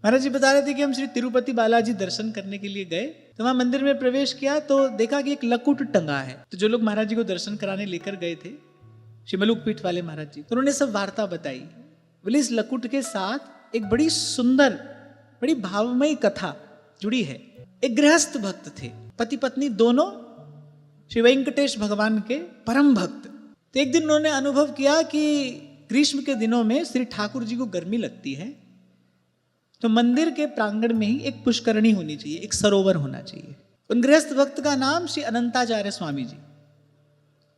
महाराज जी बता रहे थे कि हम श्री तिरुपति बालाजी दर्शन करने के लिए गए, तो वहां मंदिर में प्रवेश किया तो देखा कि एक लकुट टंगा है। तो जो लोग महाराज जी को दर्शन कराने लेकर गए थे, शिमलुक पीठ वाले महाराज जी, तो उन्होंने सब वार्ता बताई। बोले इस लकुट के साथ एक बड़ी सुंदर, बड़ी भावमयी कथा जुड़ी है। एक गृहस्थ भक्त थे, पति पत्नी दोनों श्री वेंकटेश भगवान के परम भक्त। तो एक दिन उन्होंने अनुभव किया कि ग्रीष्म के दिनों में श्री ठाकुर जी को गर्मी लगती है, तो मंदिर के प्रांगण में ही एक पुष्करणी होनी चाहिए, एक सरोवर होना चाहिए। उन गृहस्थ भक्त का नाम श्री अनंताचार्य स्वामी जी।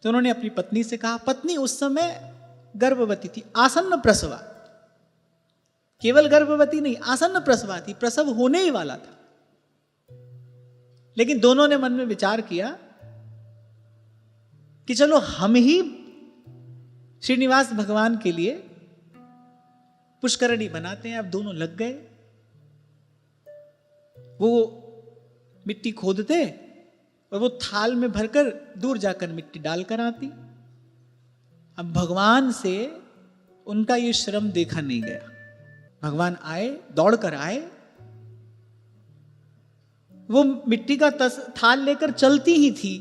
तो उन्होंने अपनी पत्नी से कहा, पत्नी उस समय गर्भवती थी, आसन्न प्रसवा, केवल गर्भवती नहीं, आसन्न प्रसवा थी, प्रसव होने ही वाला था। लेकिन दोनों ने मन में विचार किया कि चलो हम ही श्रीनिवास भगवान के लिए पुष्करणी बनाते हैं। अब दोनों लग गए, वो मिट्टी खोदते और वो थाल में भरकर दूर जाकर मिट्टी डालकर आती। अब भगवान से उनका ये श्रम देखा नहीं गया। भगवान आए, दौड़कर आए, वो मिट्टी का थाल लेकर चलती ही थी।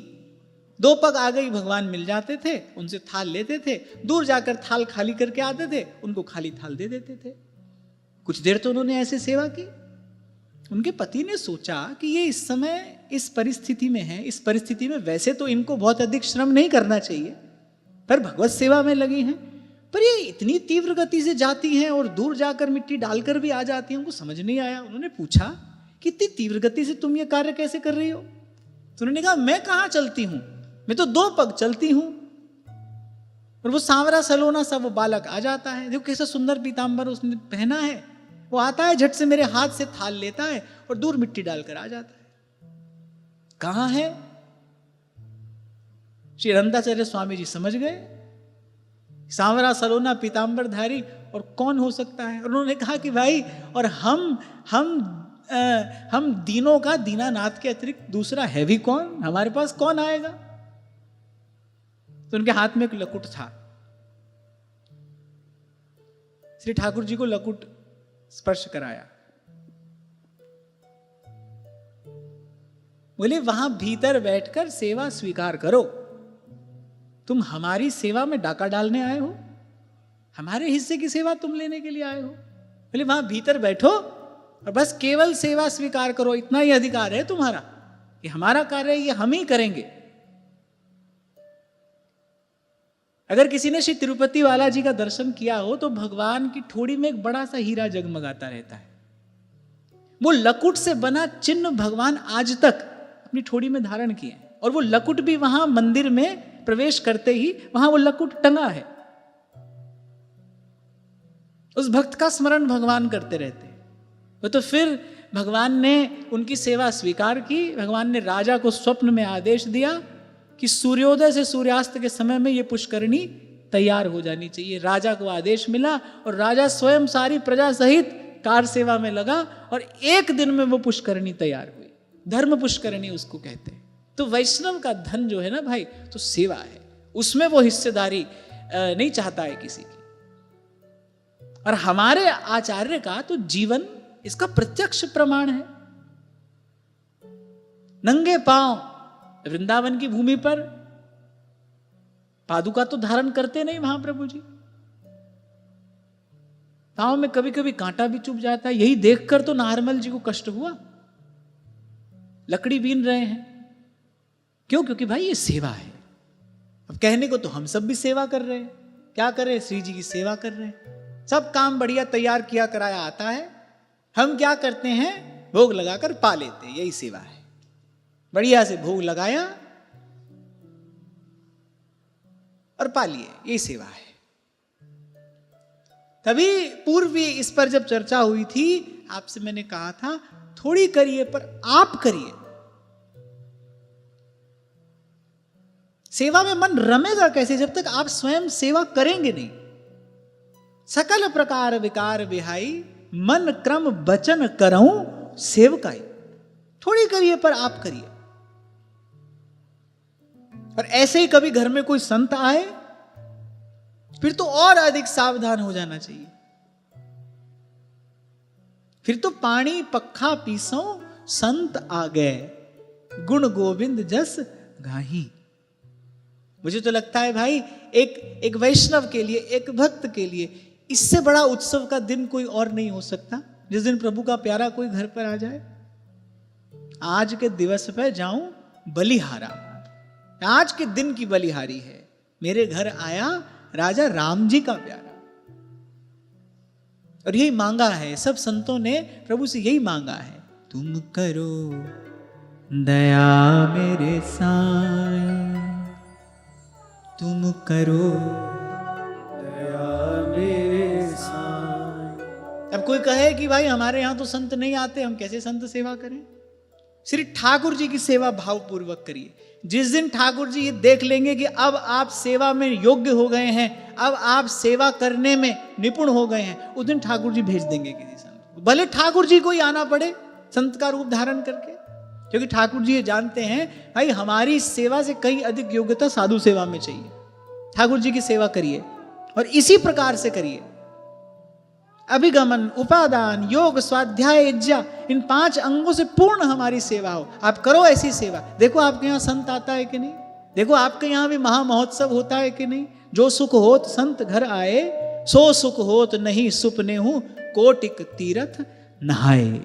2 पग आ गई, भगवान मिल जाते थे, उनसे थाल लेते थे, दूर जाकर थाल खाली करके आते थे, उनको खाली थाल दे देते थे। कुछ देर तो उन्होंने ऐसे सेवा की। उनके पति ने सोचा कि ये इस समय इस परिस्थिति में है, इस परिस्थिति में वैसे तो इनको बहुत अधिक श्रम नहीं करना चाहिए, पर भगवत सेवा में लगी हैं, पर ये इतनी तीव्र गति से जाती हैं और दूर जाकर मिट्टी डालकर भी आ जाती हैं। उनको समझ नहीं आया। उन्होंने पूछा कि इतनी तीव्र गति से तुम ये कार्य कैसे कर रही हो? तो उन्होंने कहा, मैं कहाँ चलती हूं, मैं तो 2 पग चलती हूं। और वो सांवरा सलोना सा वो बालक आ जाता है, देखो कैसा सुंदर पीतांबर उसने पहना है, वो आता है, झट से मेरे हाथ से थाल लेता है और दूर मिट्टी डालकर आ जाता है। कहां है? श्री अनंताचार्य स्वामी जी समझ गए, सांवरा सलोना पीतांबरधारी और कौन हो सकता है। और उन्होंने कहा कि भाई, और हम दीनों का दीनानाथ के अतिरिक्त दूसरा है भी कौन, हमारे पास कौन आएगा? तो उनके हाथ में एक लकुट था। श्री ठाकुर जी को लकुट स्पर्श कराया, बोले वहां भीतर बैठकर सेवा स्वीकार करो। तुम हमारी सेवा में डाका डालने आए हो, हमारे हिस्से की सेवा तुम लेने के लिए आए हो। बोले वहां भीतर बैठो और बस केवल सेवा स्वीकार करो, इतना ही अधिकार है तुम्हारा, कि हमारा कार्य ये हम ही करेंगे। अगर किसी ने श्री तिरुपति बालाजी का दर्शन किया हो तो भगवान की ठोड़ी में एक बड़ा सा हीरा जगमगाता रहता है। वो लकुट से बना चिन्ह भगवान आज तक अपनी ठोड़ी में धारण किए, और वो लकुट भी वहां मंदिर में प्रवेश करते ही वहां वो लकुट टंगा है। उस भक्त का स्मरण भगवान करते रहते हैं। वो तो फिर भगवान ने उनकी सेवा स्वीकार की। भगवान ने राजा को स्वप्न में आदेश दिया कि सूर्योदय से सूर्यास्त के समय में ये पुष्करणी तैयार हो जानी चाहिए। राजा को आदेश मिला और राजा स्वयं सारी प्रजा सहित कार सेवा में लगा और एक दिन में वो पुष्करणी तैयार हुई। धर्म पुष्करणी उसको कहते हैं। तो वैष्णव का धन जो है ना भाई, तो सेवा है, उसमें वो हिस्सेदारी नहीं चाहता है किसी की। और हमारे आचार्य का तो जीवन इसका प्रत्यक्ष प्रमाण है। नंगे पांव वृंदावन की भूमि पर, पादुका तो धारण करते नहीं महाप्रभु जी, पांव में कभी कभी कांटा भी चुभ जाता है। यही देखकर तो नारमल जी को कष्ट हुआ। लकड़ी बीन रहे हैं, क्यों? क्योंकि भाई ये सेवा है। अब कहने को तो हम सब भी सेवा कर रहे हैं, क्या करें, श्री जी की सेवा कर रहे हैं, सब काम बढ़िया तैयार किया कराया आता है। हम क्या करते हैं, भोग लगाकर पा लेते हैं, यही सेवा है। बढ़िया से भोग लगाया और पा लिए, यही सेवा है। तभी पूर्व भी इस पर जब चर्चा हुई थी, आपसे मैंने कहा था थोड़ी करिए पर आप करिए। सेवा में मन रमेगा कैसे जब तक आप स्वयं सेवा करेंगे नहीं। सकल प्रकार विकार विहाई, मन क्रम बचन करऊं सेवकाई। थोड़ी करिए पर आप करिए। और ऐसे ही कभी घर में कोई संत आए, फिर तो और अधिक सावधान हो जाना चाहिए। फिर तो पानी पक्खा पीसो संत आ गए, गुण गोविंद जस गाही। मुझे तो लगता है भाई एक वैष्णव के लिए, एक भक्त के लिए इससे बड़ा उत्सव का दिन कोई और नहीं हो सकता, जिस दिन प्रभु का प्यारा कोई घर पर आ जाए। आज के दिवस पे जाऊं बलिहारा, आज के दिन की बलिहारी है, मेरे घर आया राजा राम जी का प्यारा। और यही मांगा है, सब संतों ने प्रभु से यही मांगा है, तुम करो दया मेरे साईं, तुम करो दया मेरे साईं। अब कोई कहे कि भाई हमारे यहां तो संत नहीं आते, हम कैसे संत सेवा करें? श्री ठाकुर जी की सेवा भावपूर्वक करिए। जिस दिन ठाकुर जी ये देख लेंगे कि अब आप सेवा में योग्य हो गए हैं, अब आप सेवा करने में निपुण हो गए हैं, उस दिन ठाकुर जी भेज देंगे किसी संत को, भले ठाकुर जी को ही आना पड़े संत का रूप धारण करके, क्योंकि ठाकुर जी ये जानते हैं भाई हमारी सेवा से कहीं अधिक योग्यता साधु सेवा में चाहिए। ठाकुर जी की सेवा करिए और इसी प्रकार से करिए। अभिगमन, उपादान, योग, स्वाध्याय, इज्जा, इन 5 अंगों से पूर्ण हमारी सेवा हो। आप करो ऐसी सेवा। देखो आपके यहाँ संत आता है कि नहीं, देखो आपके यहाँ भी महा महोत्सव होता है कि नहीं। जो सुख होत संत घर आए, सो सुख होत नहीं सुपने हूं, कोटिक तीरथ नहाए।